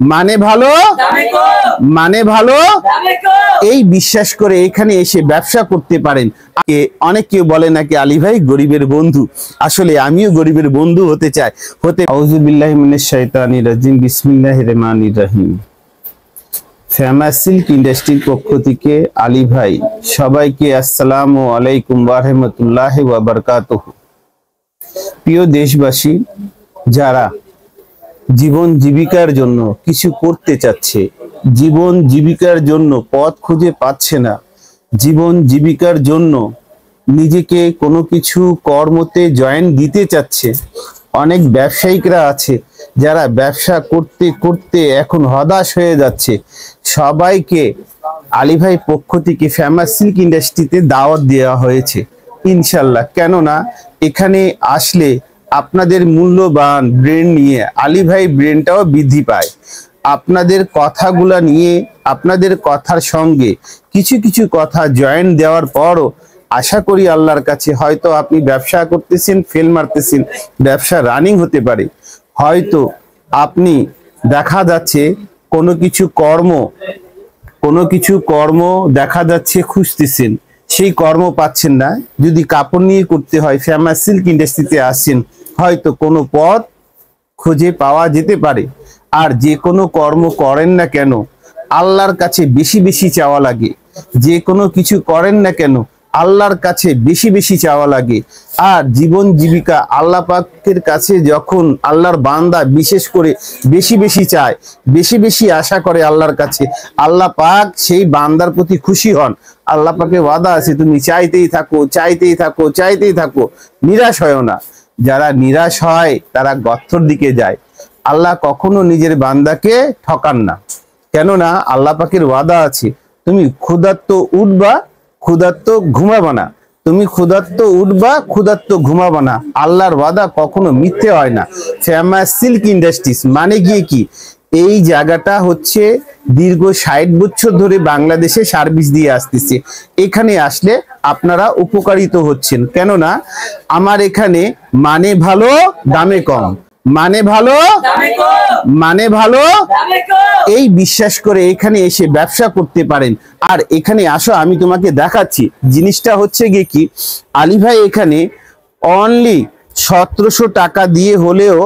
মানে ভালো এই বিশ্বাস করে এখানে এসে ব্যবসা করতে পারেন। অনেকে বলে নাকি আলী ভাই গরিবের বন্ধু, আসলে আমিও গরিবের বন্ধু হতে চাই। আউযু বিল্লাহি মিনাশ শাইতানির রাজিম, বিসমিল্লাহির রহমানির রহিম। ফেমাস সিল্ক ইন্ডাস্ট্রির পক্ষ থেকে আলী ভাই সবাইকে আসসালামু আলাইকুম ওয়া রাহমাতুল্লাহি ওয়া বারাকাতুহু। প্রিয় দেশবাসী, যারা জীবন জীবিকার জন্য কিছু করতে চাচ্ছে, জীবন জীবিকার জন্য পথ খুঁজে পাচ্ছে না, জীবন জীবিকার জন্য নিজেকে কোনো কিছু কর্মতে জয়েন দিতে চাচ্ছে, অনেক ব্যবসায়িকরা আছে যারা ব্যবসা করতে করতে এখন হতাশ হয়ে যাচ্ছে, সবাইকে আলী ভাই পক্ষ থেকে ফেমাস সিল্ক ইন্ডাস্ট্রিতে দাওয়াত দেওয়া হয়েছে ইনশাল্লাহ। কেননা এখানে আসলে আপনাদের মূল্যবান ব্রেন নিয়ে আলী ভাই ব্রেনটাও বৃদ্ধি পায়। আপনাদের কথাগুলা নিয়ে, আপনাদের কথার সঙ্গে কিছু কিছু কথা জয়েন দেওয়ার পরও আশা করি আল্লাহর কাছে হয়তো আপনি ব্যবসা করতেছেন, ফেল মারতেছেন, ব্যবসা রানিং হতে পারে। হয়তো আপনি দেখা যাচ্ছে কোনো কিছু কর্ম দেখা যাচ্ছে খুঁজতেছেন, সেই কর্ম পাচ্ছেন না। যদি কাপড় নিয়ে করতে হয়, ফেমাস সিল্ক ইন্ডাস্ট্রিতে আসছেন, হয়তো কোনো পথ খুঁজে পাওয়া যেতে পারে। আর যে কোনো কর্ম করেন না কেন, আল্লাহর কাছে বেশি বেশি চাওয়া লাগে। যে কোনো কিছু করেন না কেন, আল্লাহর কাছে বেশি বেশি চাওয়া লাগে। আর জীবন জীবিকা আল্লাহ পাকের কাছে যখন আল্লাহর বান্দা বিশেষ করে বেশি বেশি চায়, বেশি বেশি আশা করে আল্লাহর কাছে, আল্লাহ পাক সেই বান্দার প্রতি খুশি হন। আল্লাহ পাকে ওয়াদা আছে, তুমি চাইতেই থাকো, চাইতেই থাকো, চাইতেই থাকো, নিরাশ হয় না। যারা নিরাশ হয় তারা গর্তের দিকে যায়। আল্লাহ কখনো নিজের বান্দাকে ঠকান না, কেননা আল্লাহ পাকের ওয়াদা আছে, তুমি ক্ষুধার্ত উঠবা, ক্ষুধার্ত ঘুমাবা না। তুমি ক্ষুধার্ত উঠবা, ক্ষুধার্ত ঘুমাবা না। আল্লাহর ওয়াদা কখনো মিথ্যে হয় না। ফেমাস সিল্ক ইন্ডাস্ট্রিজ মানে গিয়ে কি, এই জায়গাটা হচ্ছে দীর্ঘ 60 বছর ধরে বাংলাদেশে সার্ভিস দিয়ে আসতেছে। এখানে আসলে আপনারা উপকারিত হচ্ছেন, কেননা আমার এখানে মানে ভালো দামে কম, মানে ভালো এই বিশ্বাস করে এখানে এসে ব্যবসা করতে পারেন। আর এখানে আসো, আমি তোমাকে দেখাচ্ছি। জিনিসটা হচ্ছে গিয়ে কি, আলী ভাই এখানে অনলি 1700 টাকা দিয়ে হলেও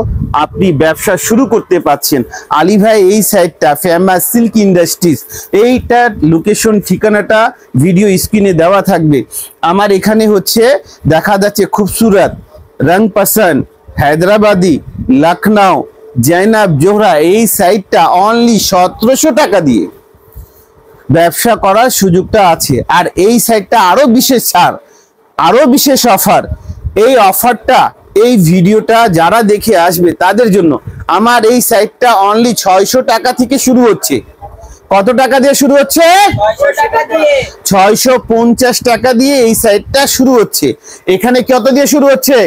আপনি ব্যবসা শুরু করতে পারছেন। আলী ভাই এই সাইটটা ফেমাস সিল্ক ইন্ডাস্ট্রিজ, এইটার লোকেশন ঠিকানাটা ভিডিও স্ক্রিনে দেওয়া থাকবে। আমার এখানে হচ্ছে দেখা যাচ্ছে খুবসুরত, রং পসন্দ, হায়দ্রাবাদি, লখনউ, জৈনাব, জোহরা, এই সাইটটা অনলি 1700 টাকা দিয়ে ব্যবসা করার সুযোগটা আছে। আর এই সাইটটা আরো বিশেষ ছাড়, আরো বিশেষ অফার। এই অফারটা, এই ভিডিওটা যারা দেখে আসবে তাদের জন্য। আমার এই সাইটটা অনলি 600 টাকা থেকে শুরু হচ্ছে। কত টাকা দিয়ে শুরু হচ্ছে? 650 টাকা দিয়ে এই সাইটটা শুরু হচ্ছে। এখানে কত দিয়ে শুরু হচ্ছে?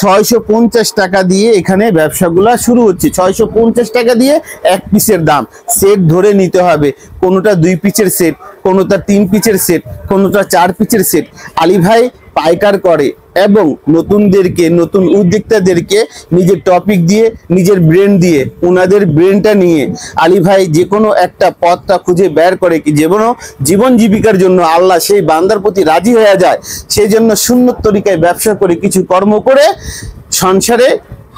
650 টাকা দিয়ে এখানে ব্যবসাগুলা শুরু হচ্ছে। 650 টাকা দিয়ে এক পিসের দাম। সেট ধরে নিতে হবে, কোনোটা 2 পিসের সেট, কোনোটা 3 পিসের সেট, কোনোটা 4 পিসের সেট। আলী ভাই পাইকার করে এবং নতুনদেরকে, নতুন উদ্যোক্তাদেরকে নিজের টপিক দিয়ে, নিজের ব্রেন দিয়ে, ওনাদের ব্রেনটা নিয়ে আলী ভাই যে কোনো একটা পথটা খুঁজে বের করে কি জীবন জীবিকার জন্য আল্লাহ সেই বান্দার প্রতি রাজি হয়ে যায়। সেই জন্য সুন্নত তরিকায় ব্যবসা করে কিছু কর্ম করে সংসারে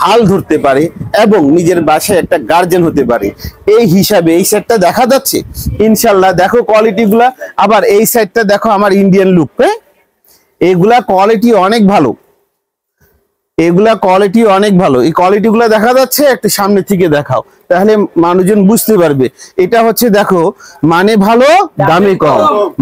হাল ধরতে পারে এবং নিজের বাসায় একটা গার্জেন হতে পারে। এই হিসাবে এই সাইডটা দেখা যাচ্ছে ইনশাল্লাহ। দেখো কোয়ালিটি গুলা, আবার এই সাইডটা দেখো আমার ইন্ডিয়ান লুক। এগুলা কোয়ালিটি অনেক ভালো, এগুলা কোয়ালিটি অনেক ভালো। এই কোয়ালিটি গুলা দেখা যাচ্ছে, একটু সামনে থেকে দেখাও, তাহলে মানুষজন বুঝতে পারবে। এটা হচ্ছে দেখো, মানে ভালো দামে কম,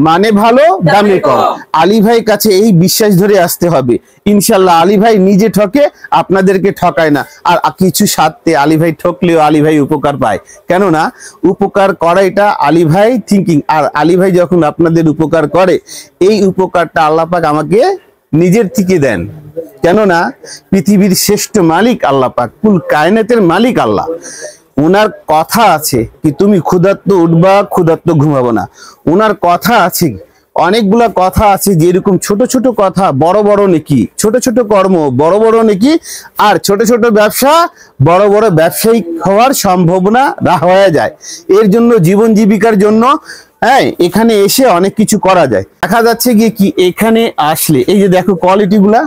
মানে ভালো দামে কম। আলী ভাই কাছে এই বিশ্বাস ধরে আসতে হবে ইনশাল্লাহ। আলী ভাই নিজে ঠকে, আপনাদেরকে ঠকায় না। আর কিছু স্বার্থে আলী ভাই ঠকলেও আলী ভাই উপকার পায়, কেননা উপকার করা এটা আলী ভাই থিঙ্কিং। আর আলী ভাই যখন আপনাদের উপকার করে, এই উপকারটা আল্লাহ পাক আমাকে নিজের থেকে দেন, কেননা পৃথিবীর শ্রেষ্ঠ মালিক আল্লাহ পাক, কুল কায়নাতের মালিক আল্লাহ। ওনার কথা আছে কি তুমি ক্ষুধার্ত উঠবা, ক্ষুধার্ত ঘুমাবো না। ওনার কথা আছে অনেকগুলা কথা আছে, যেরকম ছোট ছোট কথা বড় বড় নেকি, ছোট ছোট কর্ম বড় বড় নেকি, আর ছোট ছোট ব্যবসা বড় বড় ব্যবসায়িক হওয়ার সম্ভাবনা হয়ে যায়। এর জন্য জীবন জীবিকার জন্য হ্যাঁ এখানে এসে অনেক কিছু করা যায়। দেখা যাচ্ছে গিয়ে কি এখানে আসলে এই যে দেখো কোয়ালিটি গুলা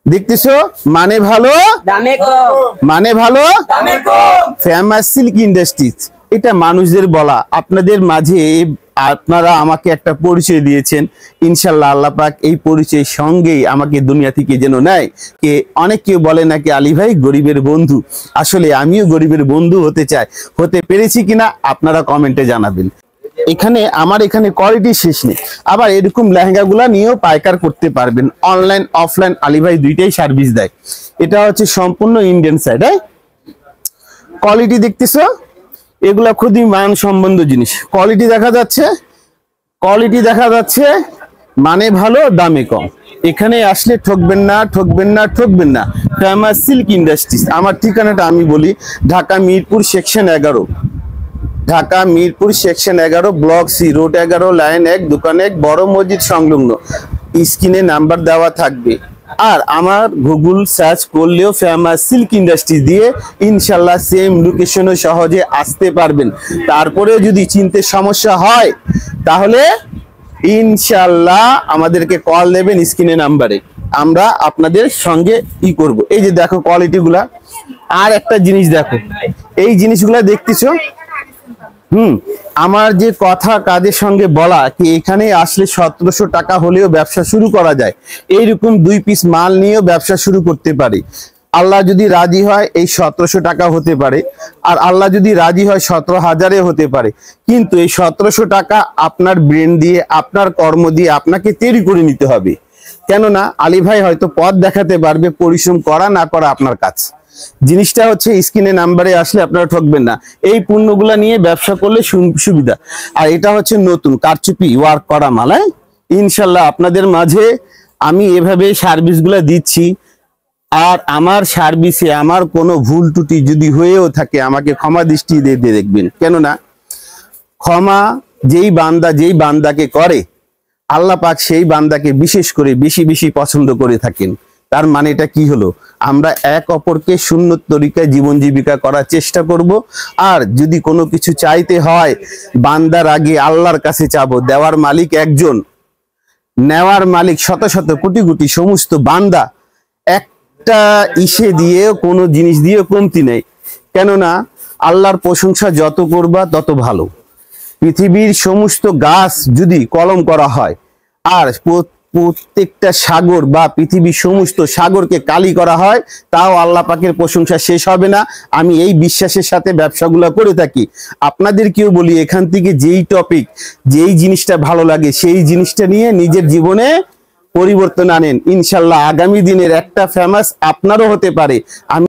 দেখতেছো, মানে ভালো দামে কম, মানে ভালো দামে কম। ফেমাস সিল্ক ইন্ডাস্ট্রিজ, এটা মানুষদের বলা। আপনাদের মাঝে আপনারা আমাকে একটা পরিচয় দিয়েছেন, ইনশাল্লাহ আল্লাহ পাক এই পরিচয়ের সঙ্গেই আমাকে দুনিয়া থেকে যেন নেয়। কে অনেক কেউ বলে নাকি আলী ভাই গরিবের বন্ধু, আসলে আমিও গরিবের বন্ধু হতে চাই, হতে পেরেছি কিনা আপনারা কমেন্টে জানাবেন। এখানে আমার এখানে কোয়ালিটি শেষ নেই, আবার এরকম লেহেঙ্গাগুলা নিয়েও পাইকার করতে পারবেন। অনলাইন অফলাইন আলী ভাই দুইটাই সার্ভিস দেয়। এটা হচ্ছে সম্পূর্ণ ইন্ডিয়ান সাইড। কোয়ালিটি দেখতেছো, এগুলা খুবই মান সম্বন্ধ জিনিস। কোয়ালিটি দেখা যাচ্ছে, কোয়ালিটি দেখা যাচ্ছে, মানে ভালো দামে কম। এখানে আসলে ঠকবেন না, ঠকবেন না, ঠকবেন না। Famous silk industries. আমার ঠিকানাটা আমি বলি, Dhaka Mirpur section 11, Dhaka Mirpur section 11, block C, road 11, line 1, দোকান 1, বড় মসজিদ সংলগ্ন। স্ক্রিনে নাম্বার দেওয়া থাকবে। আর আমার গুগল সার্চ করলেও ফেমাস সিল্ক ইন্ডাস্ট্রি দিয়ে ইনশাল্লাহ সেম লোকেশনে সহজে আসতে পারবেন। তারপরেও যদি চিনতে সমস্যা হয় তাহলে ইনশাল্লাহ আমাদেরকে কল দেবেন স্ক্রিনে নাম্বারে, আমরা আপনাদের সঙ্গে করব। এই যে দেখো কোয়ালিটি গুলা। আর একটা জিনিস দেখো, এই জিনিসগুলা দেখতেছো, আমার যে কথা কাজের সঙ্গে বলা কি এখানে আসলে 1700 টাকা হলেও ব্যবসা শুরু করা যায়। এইরকম 2 পিস মাল নিয়েও ব্যবসা শুরু করতে পারি। আল্লাহ যদি রাজি হয় এই 1700 টাকা হতে পারে, আর আল্লাহ যদি রাজি হয় 17,000 হতে পারে। কিন্তু এই 1700 টাকা আপনার ব্রেন দিয়ে, আপনার কর্ম দিয়ে আপনাকে তৈরি করে নিতে হবে। কেননা আলী ভাই হয়তো পথ দেখাতে পারবে, পরিশ্রম করা না করা আপনার কাজ। জিনিসটা হচ্ছে স্ক্রিনে নাম্বারে আসলে আপনারা ঠকবেন না। এই পণ্যগুলা নিয়ে ব্যবসা করলে সুবিধা। আর এটা হচ্ছে নতুন কারচুপি ওয়ার্ক করা মাল। ইনশাল্লাহ আপনাদের মাঝে আমি এভাবে সার্ভিসগুলা দিচ্ছি। আর আমার সার্ভিসে আমার কোনো ভুল ত্রুটি যদি হয়েও থাকে আমাকে ক্ষমা দৃষ্টি দিয়ে দেখবেন। কেননা ক্ষমা যেই বান্দাকে করে আল্লাহ পাক সেই বান্দাকে বিশেষ করে বেশি বেশি পছন্দ করে থাকেন। তার মানে এটা কি হলো, আমরা এক অপরকে সুন্নত তরিকায় জীবন জীবিকা করার চেষ্টা করব। আর যদি কোনো কিছু চাইতে হয় বান্দার আগে আল্লাহর কাছে চাবো। দেওয়ার মালিক একজন, নেওয়ার মালিক শত শত কোটি কোটি সমস্ত বান্দা। একটা ইসে দিয়ে কোনো জিনিস দিয়ে কমতি নেই। কেননা আল্লাহর প্রশংসা যত করবা তত ভালো। পৃথিবীর সমস্ত গাছ যদি কলম করা হয় আর প্রত্যেকটা সাগর বা পৃথিবীর সমস্ত সাগরকে কালি করা হয়, তাও আল্লাহ পাকের প্রশংসা শেষ হবে না। আমি এই বিশ্বাসের সাথে ব্যবসাগুলো করে থাকি। আপনাদেরকেও বলি, এখান থেকে যেই টপিক, যেই জিনিসটা ভালো লাগে সেই জিনিসটা নিয়ে নিজের জীবনে পরিবর্তন আনেন। ইনশাল্লাহ আগামী দিনের একটা ফেমাস আপনারও হতে পারে। আমি